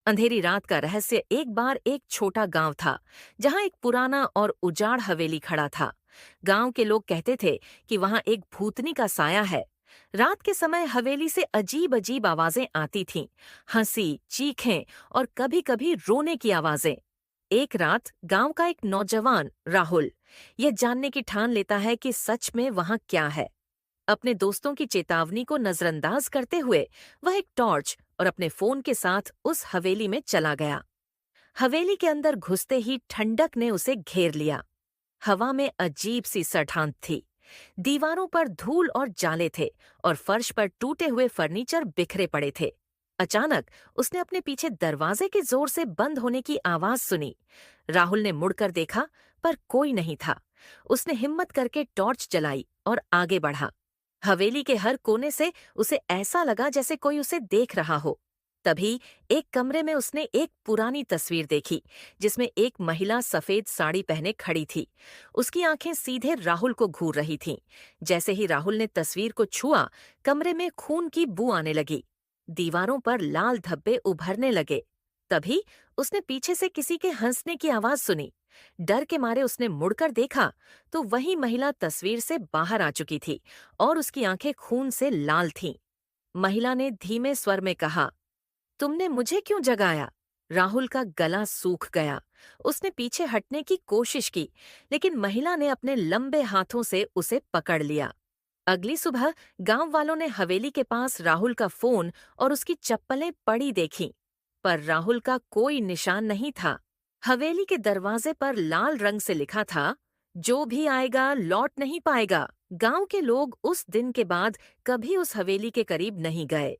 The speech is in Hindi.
अंधेरी रात का रहस्य। एक बार एक छोटा गांव था जहां एक पुराना और उजाड़ हवेली खड़ा था। गांव के लोग कहते थे कि वहां एक भूतनी का साया है। रात के समय हवेली से अजीब अजीब आवाजें आती थीं, हंसी, चीखें और कभी कभी रोने की आवाजें। एक रात गांव का एक नौजवान राहुल यह जानने की ठान लेता है कि सच में वहां क्या है। अपने दोस्तों की चेतावनी को नजरअंदाज करते हुए वह एक टॉर्च और अपने फोन के साथ उस हवेली में चला गया। हवेली के अंदर घुसते ही ठंडक ने उसे घेर लिया। हवा में अजीब सी सठांत थी। दीवारों पर धूल और जाले थे और फर्श पर टूटे हुए फर्नीचर बिखरे पड़े थे। अचानक उसने अपने पीछे दरवाजे के जोर से बंद होने की आवाज सुनी। राहुल ने मुड़कर देखा, पर कोई नहीं था। उसने हिम्मत करके टॉर्च जलाई और आगे बढ़ा। हवेली के हर कोने से उसे ऐसा लगा जैसे कोई उसे देख रहा हो। तभी एक कमरे में उसने एक पुरानी तस्वीर देखी जिसमें एक महिला सफेद साड़ी पहने खड़ी थी। उसकी आंखें सीधे राहुल को घूर रही थीं। जैसे ही राहुल ने तस्वीर को छुआ, कमरे में खून की बू आने लगी। दीवारों पर लाल धब्बे उभरने लगे। तभी उसने पीछे से किसी के हंसने की आवाज सुनी। डर के मारे उसने मुड़कर देखा तो वही महिला तस्वीर से बाहर आ चुकी थी और उसकी आंखें खून से लाल थीं। महिला ने धीमे स्वर में कहा, तुमने मुझे क्यों जगाया? राहुल का गला सूख गया। उसने पीछे हटने की कोशिश की, लेकिन महिला ने अपने लंबे हाथों से उसे पकड़ लिया। अगली सुबह गांव वालों ने हवेली के पास राहुल का फोन और उसकी चप्पलें पड़ी देखीं, पर राहुल का कोई निशान नहीं था। हवेली के दरवाजे पर लाल रंग से लिखा था, जो भी आएगा लौट नहीं पाएगा। गांव के लोग उस दिन के बाद कभी उस हवेली के करीब नहीं गए।